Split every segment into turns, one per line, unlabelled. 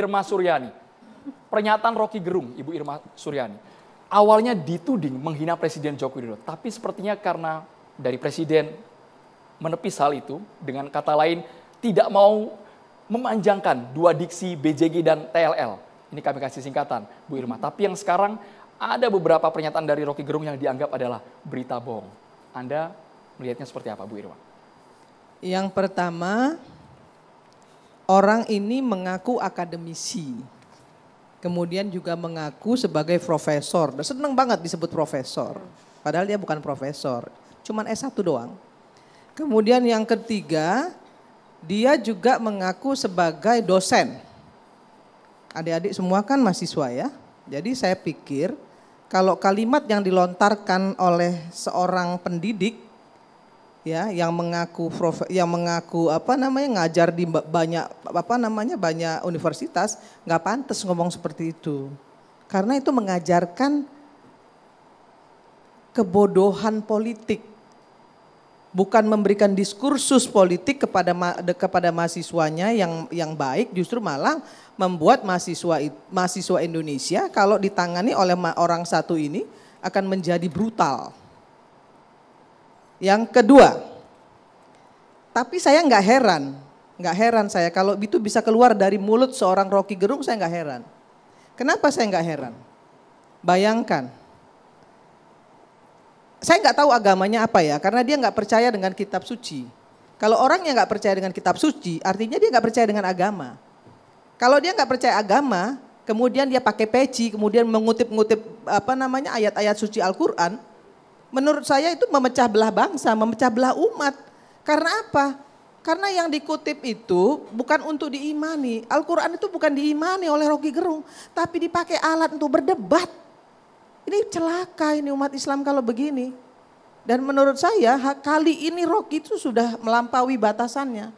Irma Suryani. Pernyataan Rocky Gerung, Ibu Irma Suryani. Awalnya dituding menghina Presiden Joko Widodo, tapi sepertinya karena dari Presiden menepis hal itu, dengan kata lain tidak mau memanjangkan dua diksi BJG dan TLL. Ini kami kasih singkatan, Bu Irma. Tapi yang sekarang ada beberapa pernyataan dari Rocky Gerung yang dianggap adalah berita bohong. Anda melihatnya seperti apa, Bu Irma?
Yang pertama, orang ini mengaku akademisi. Kemudian juga mengaku sebagai profesor. Seneng banget disebut profesor. Padahal dia bukan profesor. Cuman S1 doang. Kemudian yang ketiga, dia juga mengaku sebagai dosen. Adik-adik semua kan mahasiswa ya. Jadi saya pikir kalau kalimat yang dilontarkan oleh seorang pendidik ya yang mengaku ngajar di banyak universitas, nggak pantas ngomong seperti itu. Karena itu mengajarkan kebodohan politik. Bukan memberikan diskursus politik kepada mahasiswanya yang baik, justru malah membuat mahasiswa Indonesia kalau ditangani oleh orang satu ini akan menjadi brutal. Yang kedua, tapi saya nggak heran saya kalau itu bisa keluar dari mulut seorang Rocky Gerung, saya nggak heran. Kenapa saya nggak heran? Bayangkan, saya nggak tahu agamanya apa ya, karena dia nggak percaya dengan kitab suci. Kalau orang yang nggak percaya dengan kitab suci, artinya dia nggak percaya dengan agama. Kalau dia nggak percaya agama, kemudian dia pakai peci, kemudian mengutip-ngutip ayat-ayat suci Al-Quran, menurut saya itu memecah belah bangsa, memecah belah umat. Karena apa? Karena yang dikutip itu bukan untuk diimani. Al-Quran itu bukan diimani oleh Rocky Gerung, tapi dipakai alat untuk berdebat. Ini celaka ini umat Islam kalau begini. Dan menurut saya kali ini Rocky itu sudah melampaui batasannya.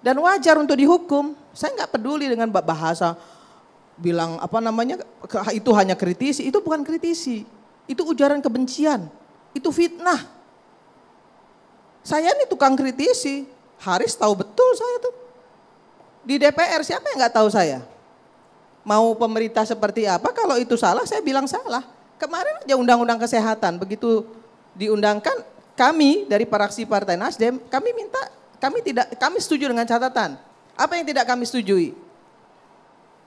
Dan wajar untuk dihukum. Saya nggak peduli dengan bahasa bilang itu hanya kritisi. Itu bukan kritisi. Itu ujaran kebencian. Itu fitnah. Saya ini tukang kritisi. Haris tahu betul saya tuh. Di DPR siapa yang nggak tahu saya? Mau pemerintah seperti apa, kalau itu salah saya bilang salah. Kemarin aja undang-undang kesehatan begitu diundangkan, kami dari fraksi Partai Nasdem, kami setuju dengan catatan. Apa yang tidak kami setujui?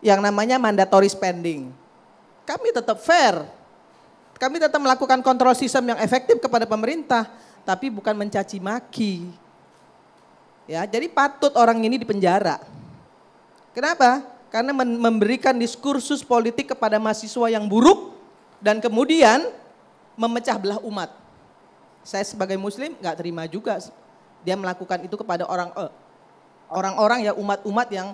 Yang namanya mandatory spending. Kami tetap fair. Kami tetap melakukan kontrol sistem yang efektif kepada pemerintah, tapi bukan mencaci maki. Ya, jadi patut orang ini dipenjara. Kenapa? Karena memberikan diskursus politik kepada mahasiswa yang buruk dan kemudian memecah belah umat. Saya sebagai muslim nggak terima juga dia melakukan itu kepada orang-orang ya umat-umat yang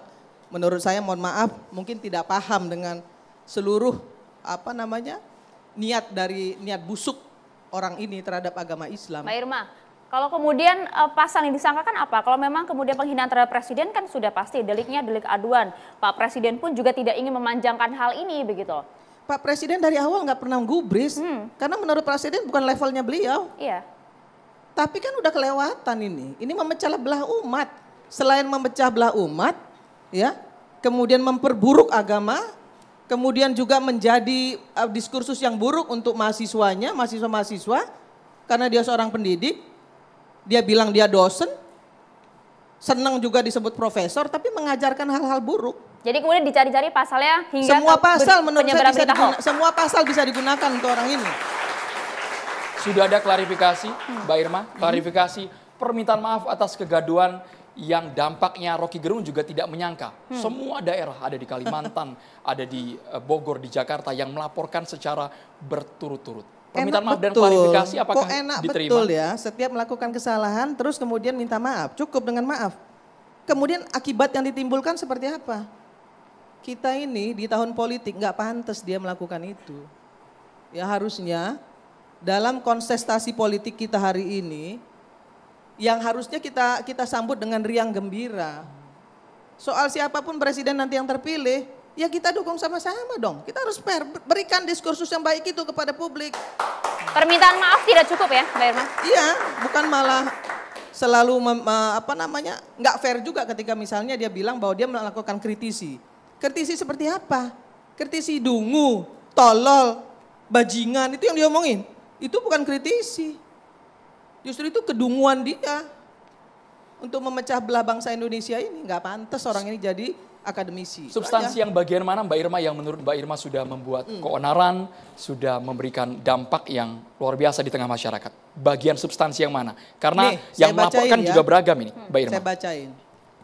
menurut saya mohon maaf mungkin tidak paham dengan seluruh niat busuk orang ini terhadap agama Islam.
Mbak Irma, kalau kemudian pasal yang disangkakan apa? Kalau memang kemudian penghinaan terhadap presiden kan sudah pasti deliknya delik aduan. Pak Presiden pun juga tidak ingin memanjangkan hal ini begitu.
Pak Presiden dari awal nggak pernah gubris, karena menurut Presiden bukan levelnya beliau.
Iya.
Tapi kan udah kelewatan ini memecah belah umat. Selain memecah belah umat, ya, kemudian memperburuk agama, kemudian juga menjadi diskursus yang buruk untuk mahasiswa-mahasiswa, karena dia seorang pendidik, dia bilang dia dosen, senang juga disebut profesor, tapi mengajarkan hal-hal buruk.
Jadi kemudian dicari-cari pasalnya hingga
semua pasal menurut saya
semua
pasal bisa digunakan untuk orang ini.
Sudah ada klarifikasi, Mbak Irma, klarifikasi permintaan maaf atas kegaduhan yang dampaknya Rocky Gerung juga tidak menyangka. Semua daerah ada di Kalimantan, ada di Bogor, di Jakarta yang melaporkan secara berturut-turut. Permintaan maaf dan klarifikasi apakah diterima?
Betul ya, setiap melakukan kesalahan terus kemudian minta maaf, cukup dengan maaf. Kemudian akibat yang ditimbulkan seperti apa? Kita ini di tahun politik nggak pantas dia melakukan itu. Ya harusnya dalam kontestasi politik kita hari ini, yang harusnya kita sambut dengan riang gembira. Soal siapapun presiden nanti yang terpilih, ya kita dukung sama-sama dong. Kita harus fair, berikan diskursus yang baik itu kepada publik.
Permintaan maaf tidak cukup ya, Mbak Irma?
Iya, bukan malah selalu nggak fair juga ketika misalnya dia bilang bahwa dia melakukan kritisi. Kritisi seperti apa? Kritisi dungu, tolol, bajingan, itu yang diomongin. Itu bukan kritisi. Justru itu kedunguan dia untuk memecah belah bangsa Indonesia ini. Nggak pantas orang ini jadi akademisi.
Substansi yang bagian mana Mbak Irma yang menurut Mbak Irma sudah membuat keonaran, sudah memberikan dampak yang luar biasa di tengah masyarakat? Bagian substansi yang mana? Karena
Nih,
yang
saya bacain
melaporkan
ya.
juga beragam ini, Mbak Irma.
Saya bacain.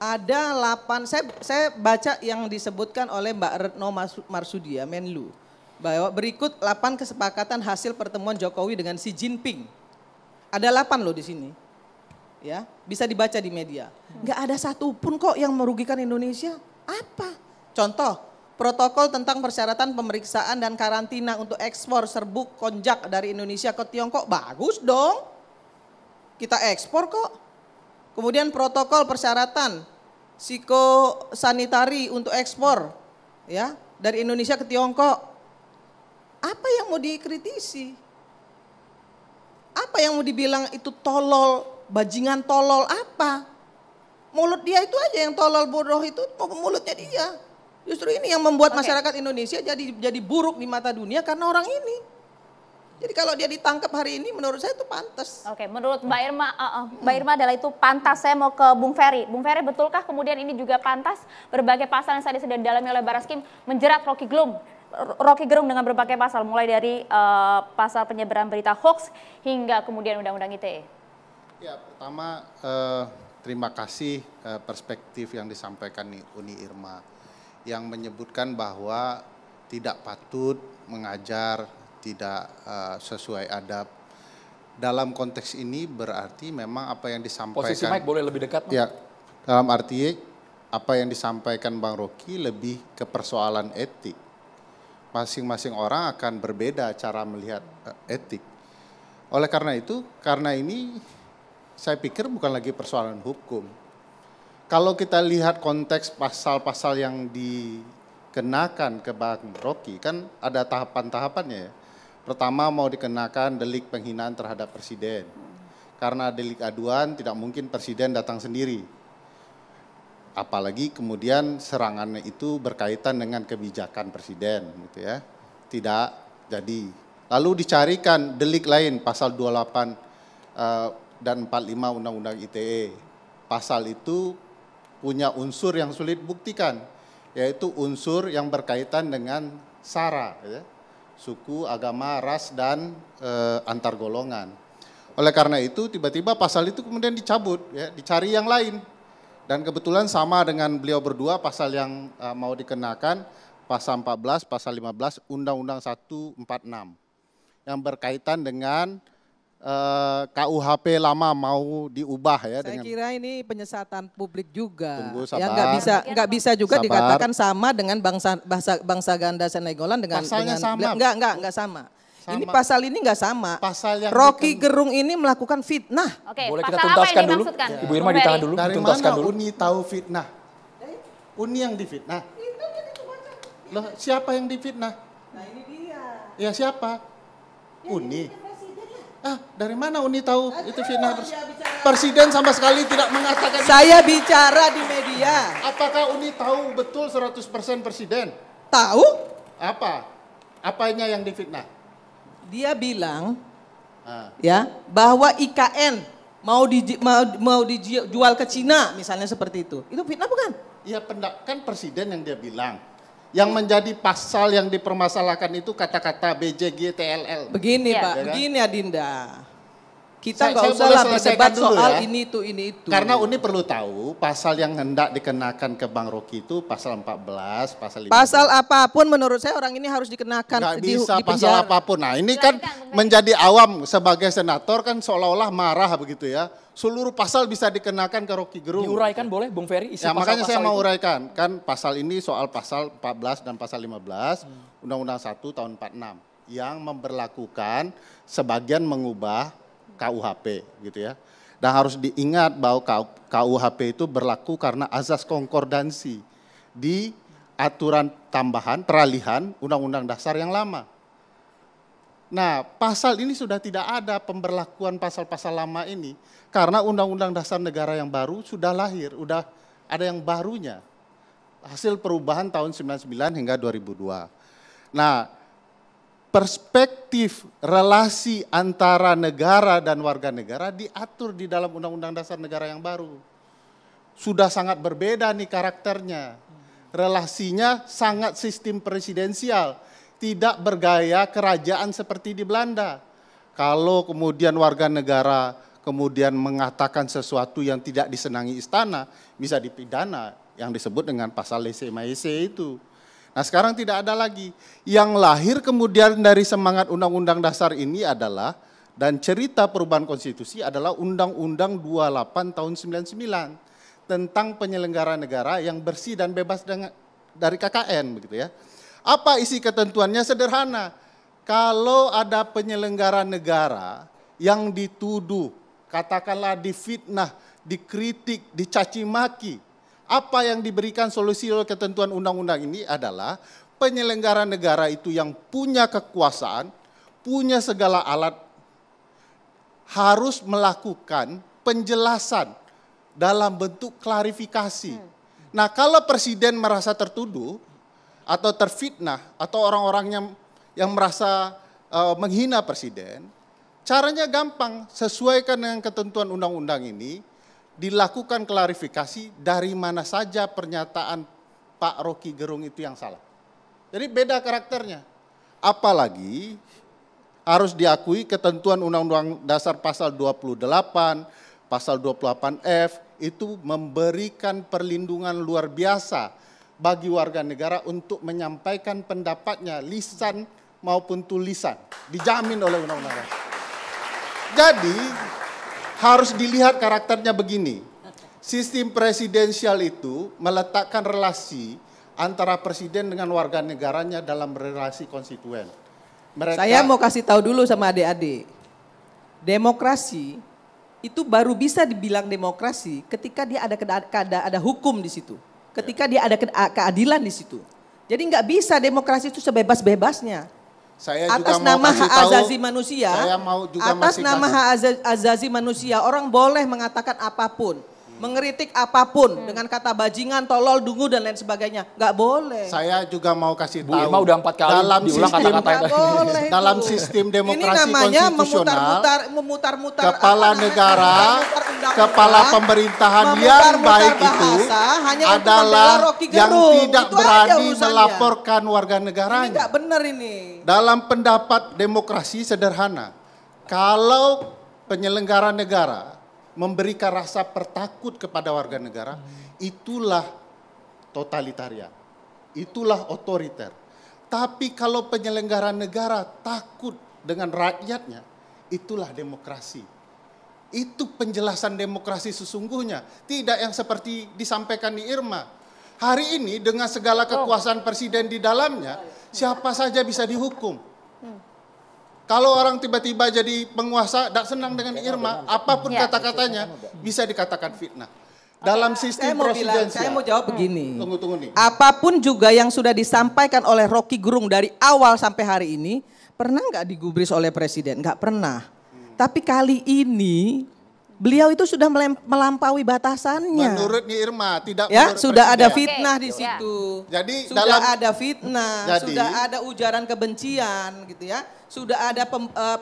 Ada 8, saya baca yang disebutkan oleh Mbak Retno Marsudi ya, Menlu. Bahwa berikut 8 kesepakatan hasil pertemuan Jokowi dengan Xi Jinping. Ada 8 loh di sini. Ya, bisa dibaca di media. Nggak ada satupun kok yang merugikan Indonesia. Apa? Contoh, protokol tentang persyaratan pemeriksaan dan karantina untuk ekspor serbuk konjak dari Indonesia ke Tiongkok. Bagus dong. Kita ekspor kok. Kemudian protokol persyaratan psikosanitari untuk ekspor ya dari Indonesia ke Tiongkok. Apa yang mau dikritisi? Apa yang mau dibilang itu tolol, bajingan tolol apa? Mulut dia itu aja yang tolol, bodoh itu mulutnya dia. Justru ini yang membuat masyarakat Indonesia jadi buruk di mata dunia karena orang ini. Jadi kalau dia ditangkap hari ini menurut saya itu pantas.
Oke, menurut Mbak Irma, Mbak Irma adalah itu pantas. Saya mau ke Bung Ferry. Bung Ferry, betulkah kemudian ini juga pantas berbagai pasal yang tadi sudah didalami oleh Barreskrim menjerat Rocky Gerung dengan berbagai pasal, mulai dari pasal penyebaran berita hoax hingga kemudian Undang-Undang ITE?
Ya, pertama terima kasih perspektif yang disampaikan Uni Irma yang menyebutkan bahwa tidak patut mengajar, tidak sesuai adab. Dalam konteks ini berarti memang apa yang disampaikan.
Posisi Mike boleh lebih dekat?
Ya, dalam arti apa yang disampaikan Bang Rocky lebih ke persoalan etik. Masing-masing orang akan berbeda cara melihat etik. Oleh karena itu, karena ini saya pikir bukan lagi persoalan hukum. Kalau kita lihat konteks pasal-pasal yang dikenakan ke Bang Rocky, kan ada tahapan-tahapannya ya. Pertama mau dikenakan delik penghinaan terhadap presiden. Karena delik aduan tidak mungkin presiden datang sendiri. Apalagi kemudian serangannya itu berkaitan dengan kebijakan presiden gitu ya. Tidak jadi. Lalu dicarikan delik lain pasal 28 dan 45 Undang-Undang ITE. Pasal itu punya unsur yang sulit buktikan, yaitu unsur yang berkaitan dengan SARA ya. Suku, agama, ras, dan antar golongan. Oleh karena itu tiba-tiba pasal itu kemudian dicabut, ya, dicari yang lain. Dan kebetulan sama dengan beliau berdua pasal yang mau dikenakan, pasal 14, pasal 15, Undang-Undang 146. Yang berkaitan dengan KUHP lama mau diubah ya.
Saya kira ini penyesatan publik juga.
Tunggu,
ya
sabar.
nggak bisa juga
Sabar.
dikatakan sama dengan bangsa ganda Senegolan dengan
Pasalnya sama.
Enggak sama. Ini pasal ini nggak sama.
Pasal yang
Rocky Gerung ini melakukan fitnah.
Oke,
Boleh kita
pasal apa yang
tuntaskan dulu?
dimaksudkan?
Ibu Irma ditahan dulu,
Dari
dituntaskan
mana
dulu.
Uni tahu fitnah? Uni yang difitnah. Loh, siapa yang difitnah?
Nah ini dia.
Ya siapa? Uni. Dari mana Uni tahu itu fitnah? Presiden sama sekali tidak mengatakan.
Saya bicara di media.
Apakah Uni tahu betul 100% presiden?
Tahu?
Apa? Apanya yang difitnah?
Dia bilang
Ah.
ya bahwa IKN mau dijual ke Cina misalnya seperti itu. Itu fitnah bukan?
Iya, kan presiden yang dia bilang. Yang menjadi pasal yang dipermasalahkan itu kata-kata BJG TLL.
Begini
Ya.
Pak,
Ya kan?
begini Adinda. Kita
Saya
nggak usah
boleh
lah
selesaikan
berdebat
dulu
soal
ya.
ini itu.
Karena Uni perlu tahu pasal yang hendak dikenakan ke Bang Rocky itu pasal 14, pasal 15.
Pasal apapun menurut saya orang ini harus dikenakan
Nggak
di
bisa
penjara.
pasal apapun. Nah ini kan
Silakan, Bung Ferry.
menjadi awam sebagai senator kan seolah-olah marah begitu ya. Seluruh pasal bisa dikenakan ke Rocky Gerung.
Diuraikan boleh Bung Ferry isi
Ya makanya saya
pasal-pasal
mau
itu?
uraikan. Kan pasal ini soal pasal 14 dan pasal 15 Undang-Undang 1 tahun 46 yang memberlakukan sebagian mengubah KUHP gitu ya. Dan harus diingat bahwa KUHP itu berlaku karena azas konkordansi di aturan tambahan peralihan Undang-Undang Dasar yang lama. Nah, pasal ini sudah tidak ada pemberlakuan pasal-pasal lama ini karena Undang-Undang Dasar Negara yang baru sudah lahir, sudah ada yang barunya. hasil perubahan tahun 99 hingga 2002. Nah, perspektif relasi antara negara dan warga negara diatur di dalam Undang-Undang Dasar Negara yang baru. Sudah sangat berbeda nih karakternya. Relasinya sangat sistem presidensial, tidak bergaya kerajaan seperti di Belanda. Kalau kemudian warga negara kemudian mengatakan sesuatu yang tidak disenangi istana, bisa dipidana yang disebut dengan pasal lese-maese itu. Nah sekarang tidak ada lagi. Yang lahir kemudian dari semangat Undang-Undang Dasar ini adalah, dan cerita perubahan konstitusi adalah Undang-Undang 28 tahun 99 tentang penyelenggara negara yang bersih dan bebas dari KKN, begitu ya. Apa isi ketentuannya? Sederhana. Kalau ada penyelenggara negara yang dituduh, katakanlah difitnah, dikritik, dicaci maki, apa yang diberikan solusi oleh ketentuan undang-undang ini adalah penyelenggara negara itu yang punya kekuasaan, punya segala alat, harus melakukan penjelasan dalam bentuk klarifikasi. Nah, kalau presiden merasa tertuduh atau terfitnah atau orang-orang yang merasa menghina presiden, caranya gampang, sesuaikan dengan ketentuan undang-undang ini, dilakukan klarifikasi dari mana saja pernyataan Pak Rocky Gerung itu yang salah. Jadi beda karakternya. Apalagi harus diakui ketentuan Undang-Undang Dasar pasal 28, pasal 28F itu memberikan perlindungan luar biasa bagi warga negara untuk menyampaikan pendapatnya, lisan maupun tulisan. Dijamin oleh Undang-Undang Dasar. Jadi harus dilihat karakternya begini. Sistem presidensial itu meletakkan relasi antara presiden dengan warga negaranya dalam relasi konstituen.
Saya mau kasih tahu dulu sama adik-adik. Demokrasi itu baru bisa dibilang demokrasi ketika dia ada hukum di situ. Ketika dia ada keadilan di situ. Jadi nggak bisa demokrasi itu sebebas-bebasnya.
Saya
atas
juga
nama
mau
hak azazi manusia, atas nama hak azazi manusia, orang boleh mengatakan apapun, mengeritik apapun dengan kata bajingan, tolol, dungu dan lain sebagainya, nggak boleh.
Saya juga mau kasih
Bu
tahu.
Irma udah 4 kali
dalam
diulang
sistem,
kata-kata itu.
Dalam sistem demokrasi
ini namanya
konstitusional,
memutar-mutar
kepala negara, kepala pemerintahan yang baik itu adalah yang tidak berani melaporkan warga negaranya.
Ini nggak benar ini.
Dalam pendapat demokrasi sederhana, kalau penyelenggara negara memberikan rasa pertakut kepada warga negara, itulah totalitarian, itulah otoriter. Tapi kalau penyelenggara negara takut dengan rakyatnya, itulah demokrasi. Itu penjelasan demokrasi sesungguhnya, tidak yang seperti disampaikan di Irma. Hari ini dengan segala kekuasaan presiden di dalamnya, siapa saja bisa dihukum. Kalau orang tiba-tiba jadi penguasa, tidak senang dengan Irma, apapun kata-katanya bisa dikatakan fitnah. Dalam sistem presidensial.
Saya mau jawab begini.
Tunggu nih.
Apapun juga yang sudah disampaikan oleh Rocky Gerung dari awal sampai hari ini, pernah nggak digubris oleh presiden? Nggak pernah. Tapi kali ini beliau itu sudah melampaui batasannya.
Menurut Nyi Irma, tidak
ya,
menurut
sudah
presiden.
ada fitnah di situ.
Jadi
sudah ada fitnah,
jadi,
sudah ada ujaran kebencian gitu ya. Sudah ada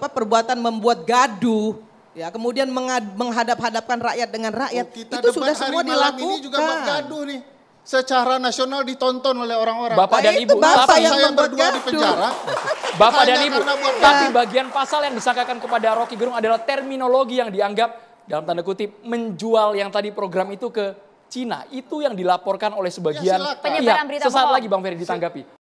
perbuatan membuat gaduh, ya. Kemudian menghadap-hadapkan rakyat dengan rakyat.
Kita
itu sudah semua dilakukan.
Ini juga buat gaduh nih. Secara nasional ditonton oleh orang-orang.
Bapak dan Ibu,
Bapak
tapi
yang
saya
membuat
berdua di
gaduh.
penjara.
Bapak dan
hanya
Ibu,
karena buat
tapi bagian pasal yang disangkakan kepada Rocky Gerung adalah terminologi yang dianggap dalam tanda kutip menjual yang tadi program itu ke Cina. Itu yang dilaporkan oleh sebagian
silakan.
Penyebaran berita
Sesaat
bohong.
lagi Bang Ferry ditanggapi.